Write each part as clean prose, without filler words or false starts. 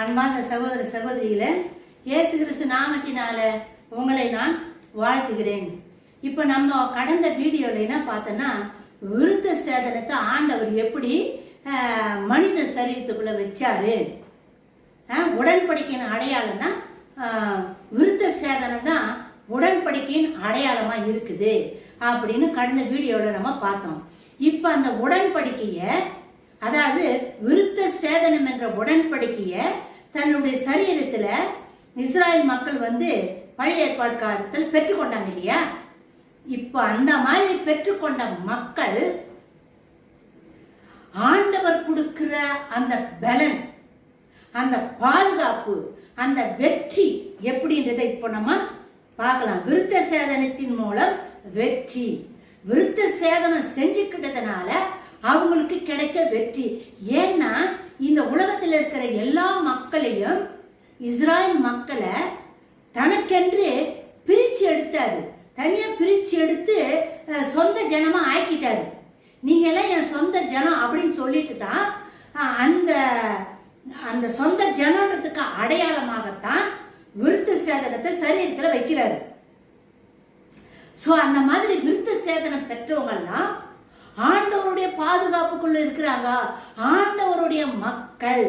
அன்பார்ந்த சகோதர சகோதரிகளே, இயேசு கிறிஸ்து நாமத்தினால உங்களை நான் வாழ்த்துகிறேன். இப்போ நம்ம கடந்த வீடியோல என்ன பார்த்தோன்னா, விருத்த சேதனத்தை ஆண்டவர் எப்படி மனித சரீரத்துக்குள்ள வச்சாரு. உடன்படிக்கையின் அடையாளம் தான் விருத்த சேதனம் தான் உடன்படிக்கையின் அடையாளமா இருக்குது அப்படின்னு கடந்த வீடியோல நம்ம பார்த்தோம். இப்ப அந்த உடன்படிக்கைய, அதாவது விருத்த சேதனம் என்ற உடன்படிக்கைய தன்னுடைய சரீரத்துல இஸ்ராயல் மக்கள் பழைய ஏற்பாடு காலத்தில் பெற்றுக்கொண்டாங்க இல்லையா? இப்ப அந்த மாதிரி பெற்றுக்கொண்ட மக்கள் ஆண்டவர் கொடுக்கிற அந்த பலன், அந்த பாதுகாப்பு, அந்த வெற்றி எப்படின்றதை இப்போ நம்ம பார்க்கலாம். விருத்த சேதனத்தின் மூலம் வெற்றி, விருத்த சேதனம் செஞ்சுக்கிட்டதுனால அவங்களுக்கு கிடைச்ச வெற்றி. ஏன்னா இந்த உலகத்தில் இருக்கிற எல்லா மக்களையும், இஸ்ராயல் மக்களை தனக்கென்று பிரிச்சு எடுத்தாரு. தனியா பிரிச்சு எடுத்து சொந்த ஜனமா ஆக்கிட்டாரு. நீங்க எல்லாம் என் சொந்த ஜனம் அப்படின்னு சொல்லிட்டு தான் அந்த அந்த சொந்த ஜனன்றதுக்கு அடையாளமாகத்தான் விருத்த சேதனத்தை சரீரத்துல வைக்கிறாரு. சோ அந்த மாதிரி விருத்த சேதனம் பெற்றவங்கலாம் ஆண்டவருடைய பாதுகாப்புக்குள்ள இருக்கிறாங்க. ஆண்டவருடைய மக்கள்,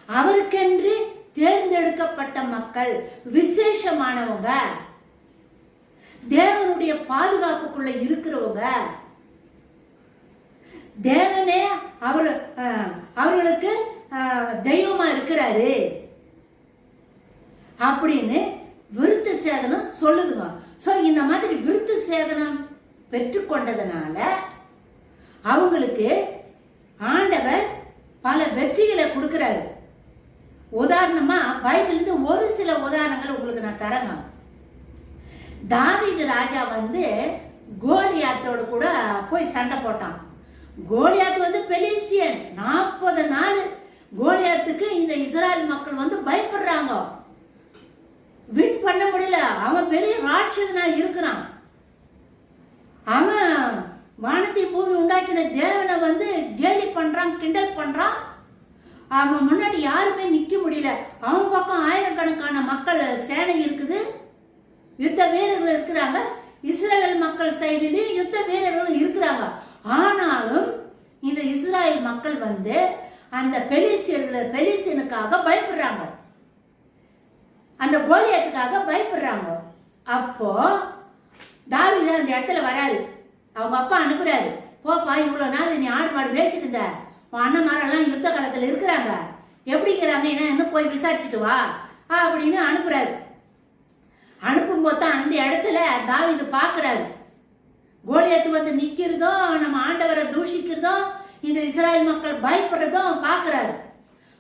அவருக்கென்று தேர்ந்தெடுக்கப்பட்ட மக்கள், விசேஷமானவங்க, தேவனுடைய பாதுகாப்புக்குள்ள இருக்கிறவங்க. தேவனே அவர்களுக்கு தெய்வமா இருக்கிறாரு அப்படின்னு விருத்த சேதனம் சொல்லுதுங்க. சோ இந்த மாதிரி விருத்த சேதனம் பெற்றுக்கொண்டதுனால அவங்களுக்கு ஆண்டவர் பல வெற்றிகளை கொடுக்கிறாரு. உதாரணமா பைபிள்ல ஒரு சில உதாரணங்கள் உங்களுக்கு நான் தரேங்க. தாவீது ராஜா கோலியாத்தோட கூட போய் சண்டை போட்டான். கோலியாத்து பெலிஸ்தியன். 40 நாள் கோலியாத்துக்கு இந்த இஸ்ராயல் மக்கள் பயப்படுறாங்க. வின் பண்ண முடியல. அவன் பெரிய ராட்சசனா இருக்கிறான். அவன் வானத்தை பூமி உண்டாக்கின தேவனை கேலி பண்றான், கிண்டல் பண்றான். அவன் முன்னாடி யாருமே நிக்க முடியல. அவன் பக்கம் ஆயிரக்கணக்கான மக்கள் சேனை இருக்குது, யுத்த வீரர்கள் இருக்கிறாங்க. இஸ்ரேல் மக்கள் சைடுலயும் யுத்த வீரர்கள் இருக்கிறாங்க. ஆனாலும் இந்த இஸ்ராயல் மக்கள் அந்த பெலிஸ்தியனுக்காக பயப்படுறாங்க, அந்த கோலியாத்துக்காக பயப்படுறாங்க. அப்போ தாவீது அந்த இடத்துல வராரு. அவங்க அப்பா அனுப்புறாரு, போப்பா இவ்வளவு நாள் நீ ஆடு மாடு பேசிட்டு இருந்த, உன் அண்ணன்மாரெல்லாம் யுத்த காலத்துல இருக்கிறாங்க, எப்படி இருக்கிறாங்க என்ன போய் விசாரிச்சுட்டு வா அப்படின்னு அனுப்புறாரு. அனுப்பும் போது அந்த இடத்துல தாவீது பாக்குறாரு, கோலியாத்து நிக்கிறதும், நம்ம ஆண்டவரை தூஷிக்கிறதும், இந்த இஸ்ராயல் மக்கள் பயப்படுறதும் பாக்குறாரு.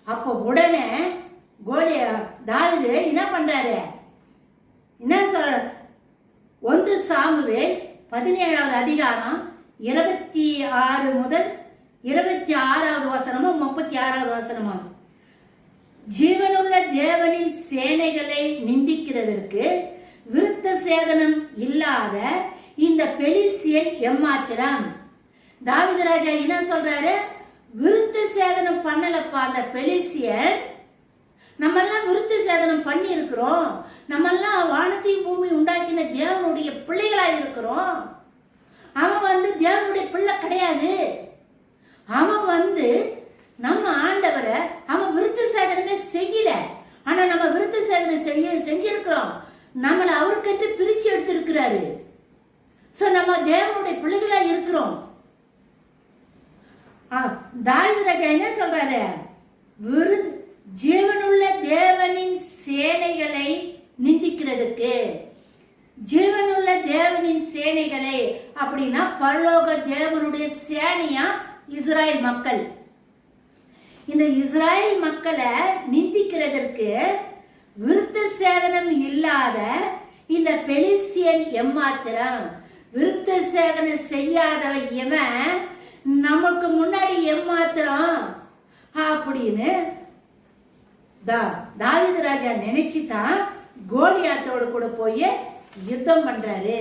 அப்போ உடனே தாவீது என்ன பண்றாரு, என்ன சொல்ற, 1 சாமுவேல் 17வது அதிகாரம் 26 முதல் 26வது வசனமும் 36வது வசனமும், ஜீவனுள்ள தேவனின் சேனைகளை நிந்திக்கிறதற்கு விருத்த சேதனம் இல்லாத இந்த பெலிஸ்தியன் எம்மாத்திரம். தாவீது ராஜா என்ன சொல்றாரு, விருத்த சேதனம் பண்ணலப்பா அந்த பெலிஸ்தியன். நம்ம எல்லாம் விருத்த சேதனம் பண்ணி இருக்கிறோம். நம்ம எல்லாம் வானத்தையும் பூமி உண்டாக்கின தேவனுடைய பிள்ளைகளா இருக்கிறோம். அவன் தேவனுடைய பிள்ளை கிடையாது. அவன் நம்ம ஆண்டவரை அவன் விருத்த சேதனமே செய்யல. ஆனா நம்ம விருத்த சேதனை செஞ்சிருக்கிறோம். நம்மளை அவருக்கென்று பிரிச்சு எடுத்திருக்கிறாரு. சோ நம்ம தேவனுடைய பிள்ளைகளா இருக்கிறோம். தாவீது ராஜா என்ன சொல்றாரு, ஜீவனுள்ள தேவனின் சேனைகளை நிந்திக்கிறதுக்கு. ஜீவனுள்ள தேவனின் சேனைகளை அப்படின்னா பரலோக தேவனுடைய சேனையா இஸ்ராயல் மக்கள். இந்த இஸ்ராயல் மக்களை நிந்திக்கிறதற்கு விருத்த சேதனம் இல்லாத இந்த பெலிஸ்தியன் எம்மாத்திரம். விருத்த சேதனம் செய்யாதவன் இவன், நமக்கு முன்னாடி எம்மாத்திரம் அப்படின்னு தாவீது ராஜா நினைச்சுதான் கோலியாத்தோடு கூட போய் யுத்தம் பண்றாரு.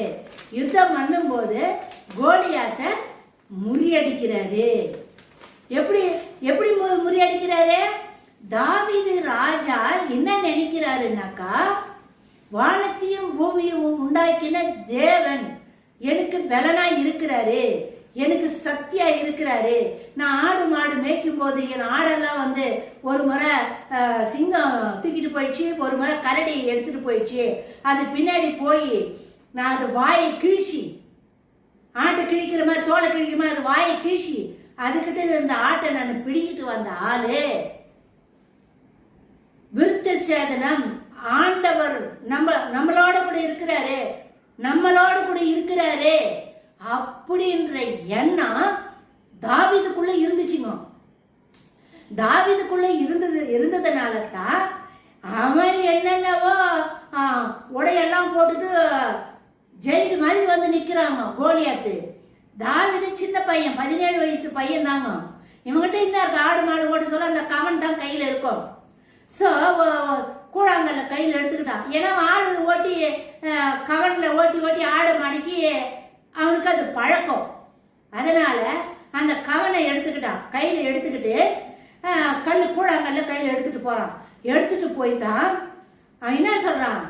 யுத்தம் பண்ணும் போது கோலியாத்த முறியடிக்கிறாரு. எப்படி எப்படி முறியடிக்கிறாரு? தாவீது ராஜா என்ன நினைக்கிறாருன்னாக்கா, வானத்தையும் பூமியும் உண்டாக்கின தேவன் எனக்கு பலனா இருக்கிறாரு, எனக்கு சக்தியா இருக்கிறாரு. நான் ஆடு மாடு மேய்க்கும் போது என் ஆடெல்லாம் வந்து ஒரு முறை சிங்கம் தூக்கிட்டு போயிடுச்சு, ஒரு முறை கரடி எடுத்துட்டு போயிடுச்சு. அது பின்னாடி போய் நான் அது வாயை கிழிச்சி, ஆட்டை கிழிக்கிற மாதிரி தோலை கிழிக்கிற மாதிரி அது வாயை கிழிச்சி அதுக்கிட்ட இருந்த ஆட்டை நான் பிடிக்கிட்டு வந்த ஆளு. விருத்த சேதனம் ஆண்டவர் நம்மளோட கூட இருக்கிறாரு, நம்மளோட கூட இருக்கிறாரு அப்படின்ற எண்ணம் தாவீதுக்குள்ள இருந்துச்சுங்க. தாவீதுக்குள்ள இருந்ததுனால தான் அவன் என்னென்னவோ உடையெல்லாம் போட்டுட்டு ஜெயிட்டு மாதிரி வந்து நிக்கிறாங்க கோலியாத்து. தாவீது சின்ன பையன், 17 வயசு பையன் தாங்க. இவங்கிட்ட என்ன இருக்கு, ஆடு மாடு ஓட்ட சொல்ல அந்த கவன் தான் கையில இருக்கும். ஸோ கூழாங்கல்ல கையில் எடுத்துக்கிட்டான். ஏன்னா ஆடு ஓட்டி கவன்ல ஓட்டி ஆடு மடக்கி அவனுக்கு அது பழக்கம். அதனால அந்த கவனை எடுத்துக்கிட்டான், கையில் எடுத்துக்கிட்டு கூழாங்கல்ல கையில் எடுத்துட்டு போறான். எடுத்துட்டு போய்தான் அவன் என்ன சொல்றான்,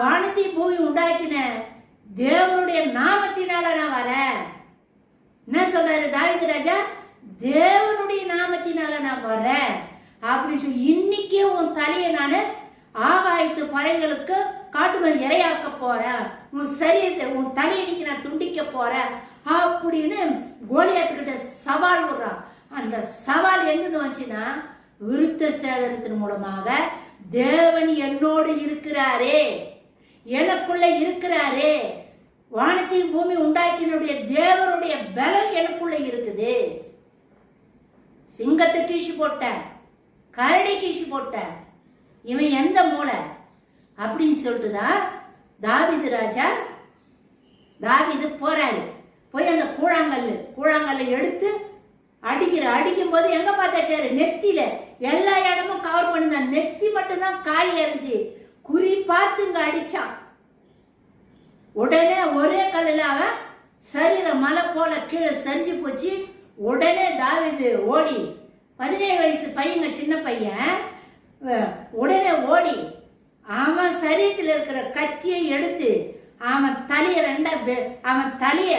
வானத்தையும் பூமி உண்டாக்கின தேவனுடைய நாமத்தினால நான் வரேன். என்ன சொல்றாரு தாவீது ராஜா, தேவனுடைய நாமத்தினால நான் வரேன் அப்படின்னு சொல்லி, இன்னைக்கே உன் தலையை நான் ஆகாயத்து பறவைகளுக்கு காட்டுமணி இரையாக்க போறேன், உன் சரீரத்தை உன் தலையடிக்கு நான் துண்டிக்க போறேன் அப்படின்னு கோலியாத்துக்கிட்ட சவால் விடுறான். அந்த சவால் எங்கிருந்து வந்துச்சுன்னா, விருத்த சேதனத்தின் மூலமாக தேவன் என்னோடு இருக்கிறாரே, எனக்குள்ள இருக்கிறாரே, வானத்தையும் பூமி உண்டாக்கினுடைய தேவனுடைய பலம் எனக்குள்ள இருக்குது. சிங்கத்தை கீழ்ச்சி போட்டேன், கரடி கீழ்ச்சி போட்டேன், இவன் எந்த மூளை அப்படின்னு சொல்லிட்டுதான் தாவீது ராஜா போறாரு. போய் அந்த கூழாங்கல்ல எடுத்து அடிக்கும் போது எங்க பார்த்தாச்சாரு, நெத்தியில எல்லா இடமும் கவர் பண்ணிதான், நெத்தி மட்டும்தான் காலி இருந்துச்சு. குறி பார்த்துங்க அடிச்சான். உடனே ஒரே கல்லுல அவன் சரீரம் மலை போல கீழே சரிஞ்சு போச்சு. உடனே தாவீது ஓடி, 17 வயசு பையங்க, சின்ன பையன், உடனே ஓடி அவன் சரீரத்தில் இருக்கிற கத்தியை எடுத்து அவன் தலைய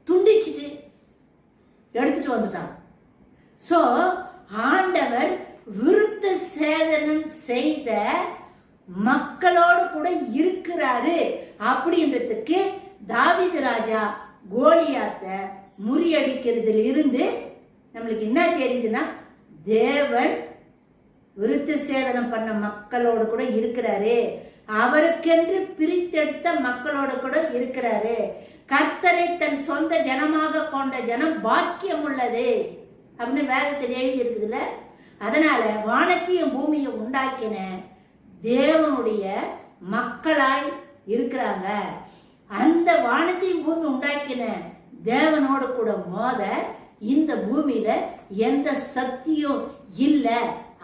துண்டிச்சுட்டு எடுத்துட்டு வந்துட்டான். சோ ஆண்டவர் விருத்த சேதனம் செய்த மக்களோடு கூட இருக்கிறாரு அப்படின்றதுக்கு தாவீது ராஜா கோலியாத்தை முறியடிக்கிறதுல இருந்து நம்மளுக்கு என்ன தெரியுதுன்னா, தேவன் விருத்த சேதனம் பண்ண மக்களோடு கூட இருக்கிறாரு, அவருக்கென்று பிரித்தெடுத்த மக்களோடு கூட இருக்கிறாரு. கர்த்தரை தன் சொந்த ஜனமாக கொண்ட ஜனம் பாக்கியம் உள்ளது அப்படின்னு வேதத்தில் எழுதி இருக்குதுல்ல. அதனால வானத்தையும் பூமியை உண்டாக்கின தேவனுடைய மக்களாய் இருக்கிறாங்க. அந்த வானத்தையும் பூமி உண்டாக்கின தேவனோடு கூட மோத இந்த பூமியில எந்த சக்தியும் இல்லை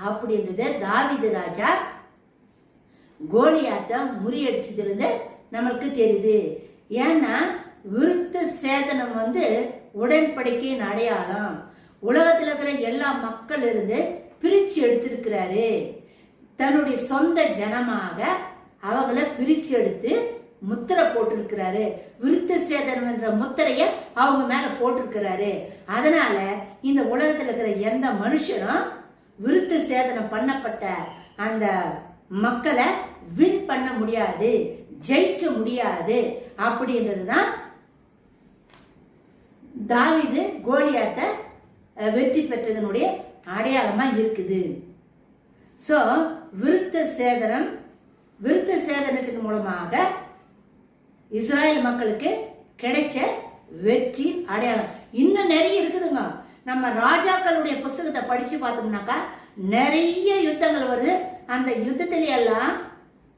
அப்படின்றத தாவீது ராஜா கோலியாத்தை முறியடிச்சதுல நம்மளுக்கு தெரியுது. ஏன்னா விருத்த சேதனம் உடன்படிக்கையின் அடையாளம். உலகத்தில் இருக்கிற எல்லா மக்கள் இருந்து பிரிச்சு எடுத்திருக்கிறாரு. தன்னுடைய சொந்த ஜனமாக அவங்களை பிரிச்சு எடுத்து முத்திரை போட்டிருக்கிறாரு. விருத்த சேதனம் என்ற முத்திரைய அவங்க மேல போட்டிருக்கிறாரு. அதனால இந்த உலகத்தில் இருக்கிற எந்த மனுஷனும் விருத்த சேதனம் பண்ணப்பட்ட அந்த மக்களை வின் பண்ண முடியாது, ஜெயிக்க முடியாது அப்படின்றதுதான் தாவீது கோலியாத்தை வெற்றி பெற்றதனுடைய அடையாளமா இருக்குது. சோ விருத்த சேதனத்தின் மூலமாக இஸ்ராயல் மக்களுக்கு கிடைச்ச வெற்றி அடையாளம் இன்னும் நிறைய இருக்குதுங்க. நம்ம ராஜாக்களுடைய புஸ்தகத்தை படிச்சு பார்த்தோம்னாக்கா நிறைய யுத்தங்கள் வருது. அந்த யுத்தத்தில எல்லாம்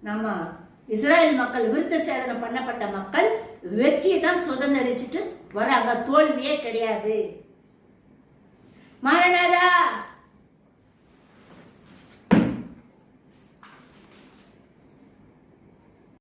நம்ம இஸ்ராயல் மக்கள், விருத்த சேதனம் பண்ணப்பட்ட மக்கள் வெற்றியை தான் சுதந்திரிச்சுட்டு வராங்க, தோல்வியே கிடையாது. மாரநாதா